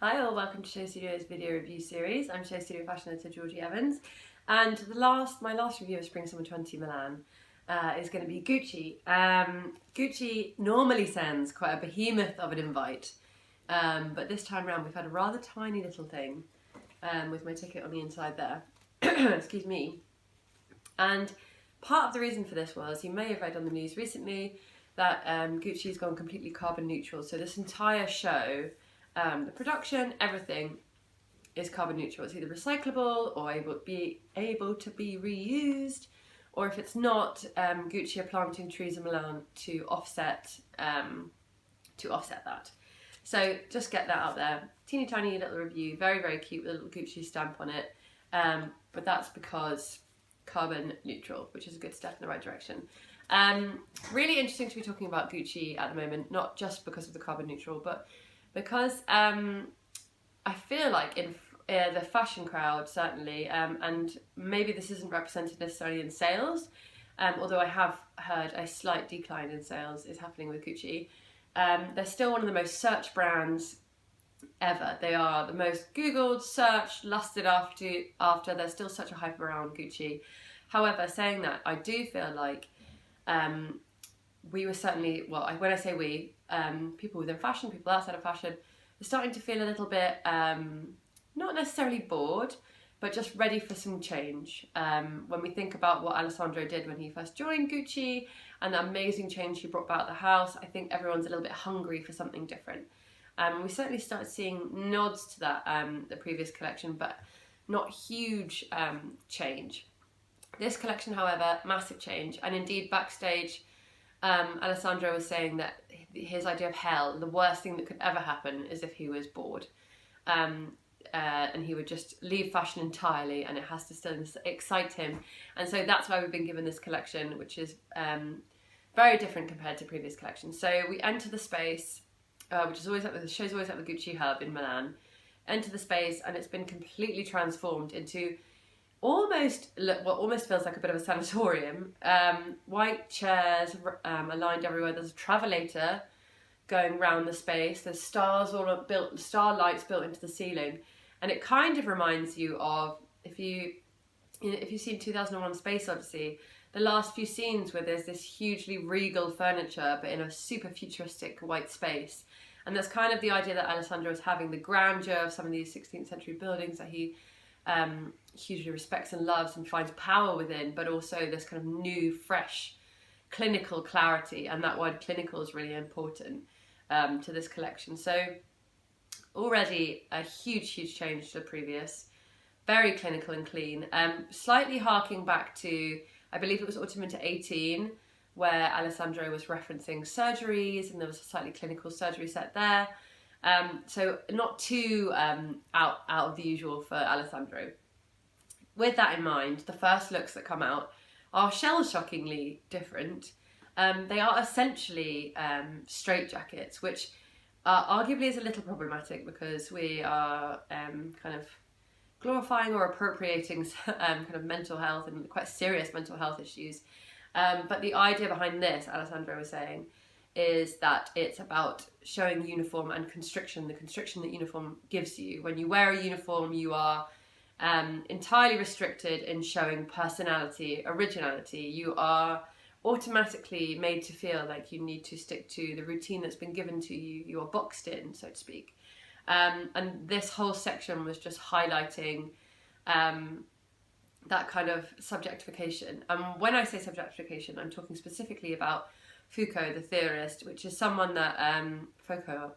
Hi all, welcome to Show Studio's video review series. I'm Show Studio fashion editor Georgina Evans, and my last review of Spring Summer 20 Milan is going to be Gucci. Gucci normally sends quite a behemoth of an invite, but this time around we've had a rather tiny little thing with my ticket on the inside there. Excuse me. And part of the reason for this was, you may have read on the news recently that Gucci's gone completely carbon neutral. So this entire show, the production, everything is carbon neutral. It's either recyclable or able to be reused, or if it's not, Gucci are planting trees in Milan to offset that. So just get that out there. Teeny tiny little review, very very cute with a little Gucci stamp on it. But that's because carbon neutral, which is a good step in the right direction. Really interesting to be talking about Gucci at the moment, not just because of the carbon neutral, but because I feel like in the fashion crowd, certainly, and maybe this isn't represented necessarily in sales, although I have heard a slight decline in sales is happening with Gucci. They're still one of the most searched brands ever. They are the most Googled, searched, lusted after. There's still such a hype around Gucci. However, saying that, I do feel like we were certainly, well, when I say we, people within fashion, people outside of fashion, are starting to feel a little bit, not necessarily bored, but just ready for some change. When we think about what Alessandro did when he first joined Gucci and the amazing change he brought about the house, I think everyone's a little bit hungry for something different. We certainly started seeing nods to that, the previous collection, but not huge change. This collection, however, massive change, and indeed backstage, Alessandro was saying that his idea of hell, the worst thing that could ever happen, is if he was bored, and he would just leave fashion entirely, and it has to still excite him. And so that's why we've been given this collection, which is very different compared to previous collections. So we enter the space, which is always the show's always at the Gucci hub in Milan. Enter the space, and it's been completely transformed into what almost feels like a bit of a sanatorium. White chairs aligned everywhere. There's a travelator going round the space. There's stars star lights built into the ceiling, and it kind of reminds you of if you've seen 2001: Space Odyssey. The last few scenes where there's this hugely regal furniture, but in a super futuristic white space, and that's kind of the idea that Alessandro is having, the grandeur of some of these 16th century buildings that he hugely respects and loves and finds power within, but also this kind of new, fresh, clinical clarity, and that word clinical is really important to this collection. So already a huge change to the previous, very clinical and clean, slightly harking back to, I believe it was autumn into 18, where Alessandro was referencing surgeries, and there was a slightly clinical surgery set there. So not too out of the usual for Alessandro. With that in mind, the first looks that come out are shell-shockingly different. They are essentially straight jackets, which arguably is a little problematic because we are kind of glorifying or appropriating kind of mental health and quite serious mental health issues. But the idea behind this, Alessandro was saying, is that it's about showing uniform and constriction, the constriction that uniform gives you. When you wear a uniform, you are entirely restricted in showing personality, originality. You are automatically made to feel like you need to stick to the routine that's been given to you. You are boxed in, so to speak. And this whole section was just highlighting that kind of subjectification. And when I say subjectification, I'm talking specifically about Foucault, the theorist, which is someone that Foucault,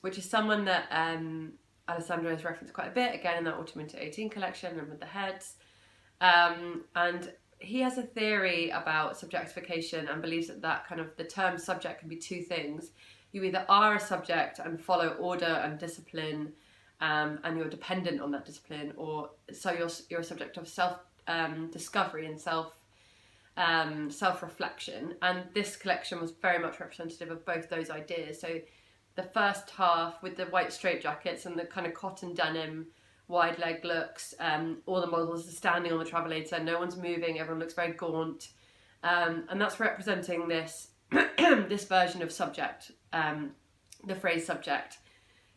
which is someone that Alessandro has referenced quite a bit, again in that autumn into 18 collection and with the heads. And he has a theory about subjectification and believes that kind of the term subject can be two things. You either are a subject and follow order and discipline, and you're dependent on that discipline, or so you're a subject of self discovery and self-reflection. And this collection was very much representative of both those ideas. So the first half with the white straitjackets and the kind of cotton denim wide leg looks, all the models are standing on the travelator, no one's moving, everyone looks very gaunt, and that's representing this this version of subject the phrase subject,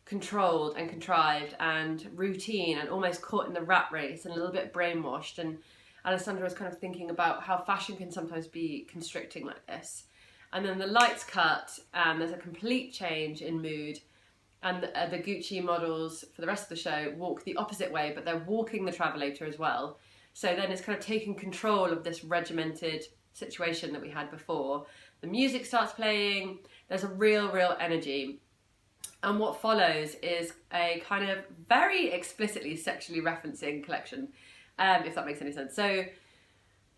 controlled and contrived and routine and almost caught in the rat race and a little bit brainwashed. And Alessandro was kind of thinking about how fashion can sometimes be constricting like this. And then the lights cut and there's a complete change in mood, and the Gucci models for the rest of the show walk the opposite way, but they're walking the travelator as well. So then it's kind of taking control of this regimented situation that we had before. The music starts playing, there's a real energy. And what follows is a kind of very explicitly sexually referencing collection, if that makes any sense. So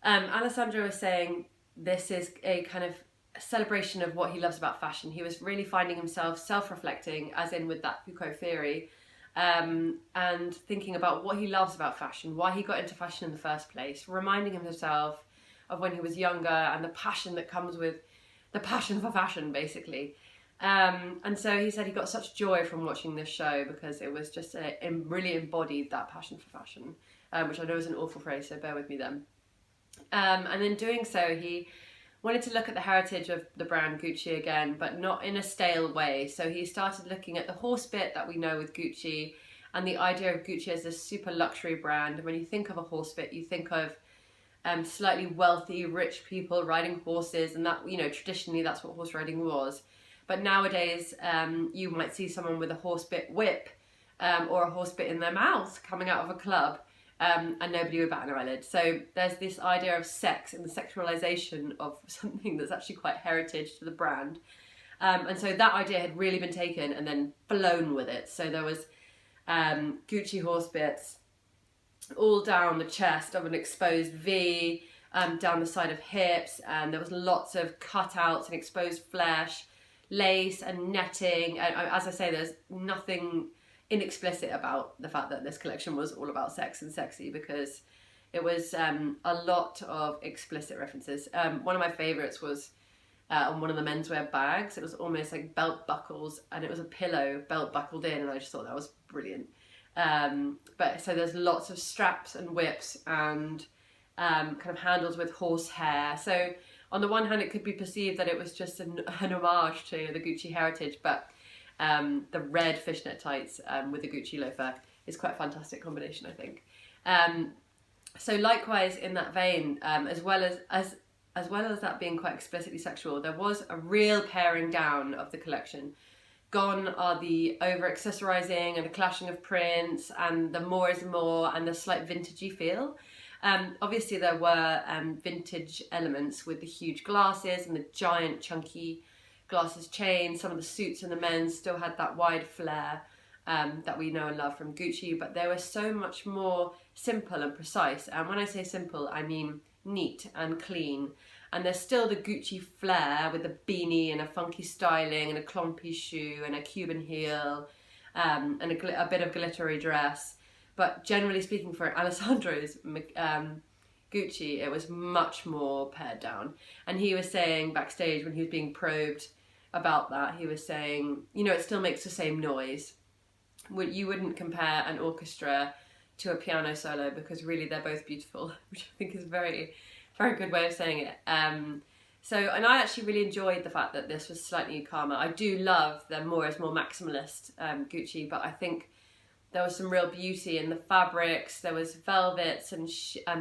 Alessandro was saying this is a kind of celebration of what he loves about fashion. He was really finding himself self-reflecting, as in with that Foucault theory, and thinking about what he loves about fashion, why he got into fashion in the first place, reminding himself of when he was younger and the passion that comes with the passion for fashion, basically. And so he said he got such joy from watching this show because it was just it really embodied that passion for fashion, which I know is an awful phrase, so bear with me then. And in doing so, he wanted to look at the heritage of the brand Gucci again, but not in a stale way. So he started looking at the horse bit that we know with Gucci and the idea of Gucci as this super luxury brand. And when you think of a horse bit, you think of slightly wealthy, rich people riding horses, and that, you know, traditionally that's what horse riding was. But nowadays, you might see someone with a horse bit whip or a horse bit in their mouth coming out of a club, and nobody would bat an eyelid. So there's this idea of sex and the sexualization of something that's actually quite heritage to the brand. And so that idea had really been taken and then flown with it. So there was Gucci horse bits all down the chest of an exposed V, down the side of hips, and there was lots of cutouts and exposed flesh, lace and netting. And as I say, there's nothing inexplicit about the fact that this collection was all about sex and sexy, because it was a lot of explicit references. One of my favourites was on one of the menswear bags. It was almost like belt buckles, and it was a pillow belt buckled in, and I just thought that was brilliant. But so there's lots of straps and whips and kind of handles with horse hair. So on the one hand, it could be perceived that it was just an homage to the Gucci heritage, but the red fishnet tights with the Gucci loafer is quite a fantastic combination, I think. So likewise, in that vein, as well as that being quite explicitly sexual, there was a real paring down of the collection. Gone are the over-accessorizing and the clashing of prints and the more is more and the slight vintagey feel. Obviously there were vintage elements with the huge glasses and the giant chunky glasses chain. Some of the suits in the men's still had that wide flare that we know and love from Gucci, but they were so much more simple and precise. And when I say simple, I mean neat and clean. And there's still the Gucci flair with a beanie and a funky styling and a clompy shoe and a Cuban heel and a bit of glittery dress. But generally speaking, for Alessandro's Gucci, it was much more pared down. And he was saying backstage when he was being probed about that, he was saying, you know, it still makes the same noise. You wouldn't compare an orchestra to a piano solo because really they're both beautiful, which I think is a very, very good way of saying it. And I actually really enjoyed the fact that this was slightly calmer. I do love the more is more maximalist Gucci, but I think there was some real beauty in the fabrics. There was velvets and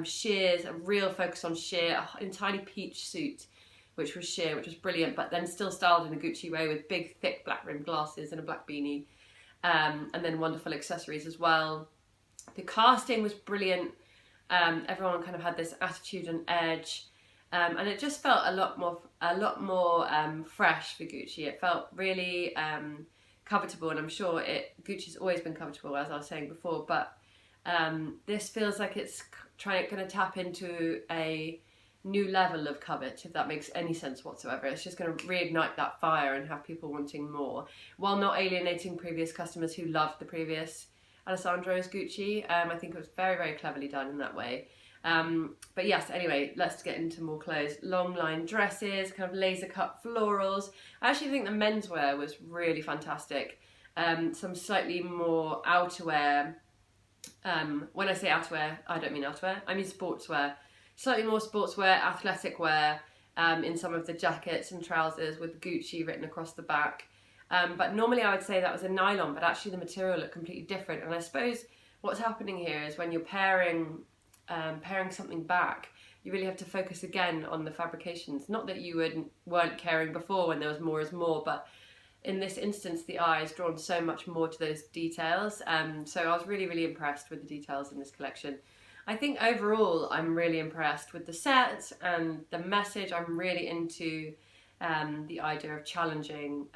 sheers, a real focus on sheer, an entirely peach suit, which was sheer, which was brilliant, but then still styled in a Gucci way with big, thick black rimmed glasses and a black beanie, and then wonderful accessories as well. The casting was brilliant. Everyone kind of had this attitude and edge, and it just felt a lot more fresh for Gucci. It felt really covetable, and I'm sure Gucci's always been covetable, as I was saying before, but this feels like it's going to tap into a new level of covet, if that makes any sense whatsoever. It's just going to reignite that fire and have people wanting more, while not alienating previous customers who loved the previous Alessandro's Gucci. I think it was very, very cleverly done in that way. But yes, anyway, let's get into more clothes. Long line dresses, kind of laser cut florals. I actually think the menswear was really fantastic. Some slightly more outerwear. When I say outerwear, I don't mean outerwear, I mean sportswear. Slightly more sportswear, athletic wear, in some of the jackets and trousers with Gucci written across the back. But normally I would say that was a nylon, but actually the material looked completely different. And I suppose what's happening here is when you're pairing something back, you really have to focus again on the fabrications. Not that you weren't caring before when there was more is more, but in this instance, the eye is drawn so much more to those details. So I was really, really impressed with the details in this collection. I think overall, I'm really impressed with the set and the message. I'm really into the idea of challenging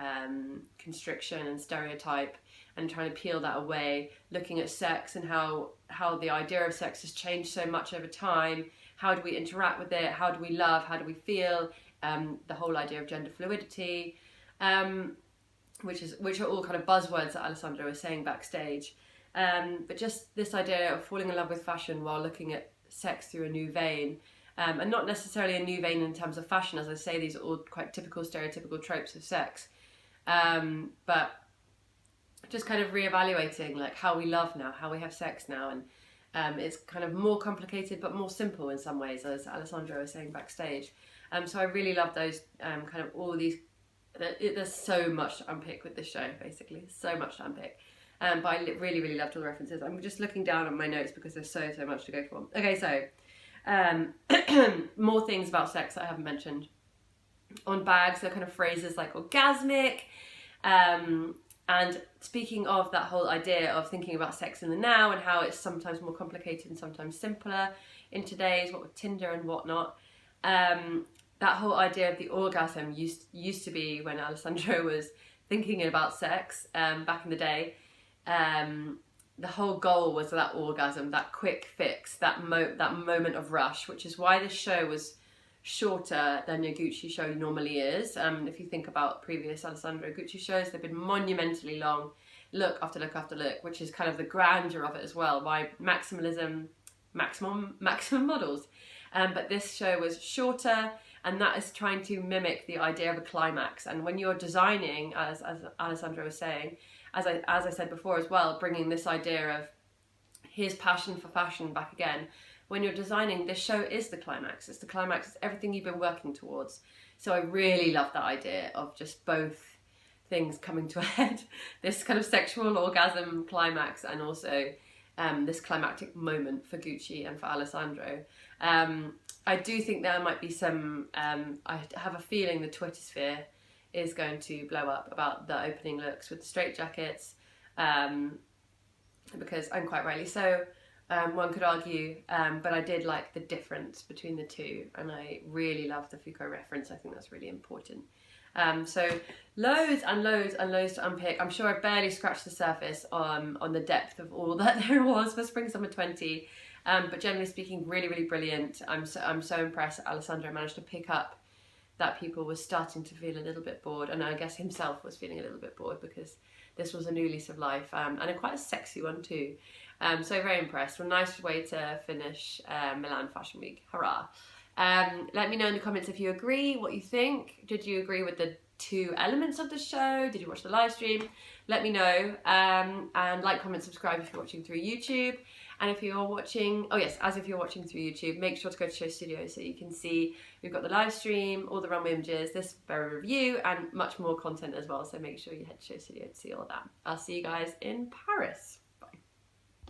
constriction and stereotype and trying to peel that away, looking at sex and how the idea of sex has changed so much over time. How do we interact with it? How do we love? How do we feel? The whole idea of gender fluidity, which are all kind of buzzwords that Alessandro was saying backstage. But just this idea of falling in love with fashion while looking at sex through a new vein. And not necessarily a new vein in terms of fashion, as I say, these are all quite typical, stereotypical tropes of sex. But just kind of reevaluating like how we love now, how we have sex now, and it's kind of more complicated but more simple in some ways, as Alessandro was saying backstage. So I really love those kind of all these. There's so much to unpick with this show, basically, so much to unpick. But I really, really loved all the references. I'm just looking down at my notes because there's so much to go for. Okay, so more things about sex that I haven't mentioned. On bags, there are kind of phrases like orgasmic. And speaking of that whole idea of thinking about sex in the now and how it's sometimes more complicated and sometimes simpler in today's, what with Tinder and whatnot. That whole idea of the orgasm used to be when Alessandro was thinking about sex back in the day. The whole goal was that orgasm, that quick fix, that moment of rush, which is why this show was shorter than your Gucci show normally is. If you think about previous Alessandro Gucci shows, they've been monumentally long, look after look after look, which is kind of the grandeur of it as well. Why maximalism, maximum models. But this show was shorter, and that is trying to mimic the idea of a climax. And when you're designing, as Alessandro was saying, as I said before as well, bringing this idea of his passion for fashion back again. When you're designing, this show is the climax. It's the climax. It's everything you've been working towards. So I really love that idea of just both things coming to a head. This kind of sexual orgasm climax, and also this climactic moment for Gucci and for Alessandro. I do think there might be some, I have a feeling the Twitter sphere is going to blow up about the opening looks with the straitjackets, because, and quite rightly so, one could argue, but I did like the difference between the two, and I really love the Foucault reference. I think that's really important. So loads and loads and loads to unpick. I'm sure I barely scratched the surface on the depth of all that there was for Spring Summer 20. But generally speaking, really, really brilliant. I'm so impressed that Alessandro managed to pick up that people were starting to feel a little bit bored, and I guess himself was feeling a little bit bored because this was a new lease of life, and quite a sexy one too. So very impressed. Well, nice way to finish Milan Fashion Week. Hurrah. Let me know in the comments if you agree, what you think. Did you agree with the two elements of the show? Did you watch the live stream? Let me know. And like, comment, subscribe if you're watching through YouTube. And if you're watching, if you're watching through YouTube, make sure to go to Show Studio so you can see we've got the live stream, all the runway images, this very review, and much more content as well. So make sure you head to Show Studio to see all of that. I'll see you guys in Paris.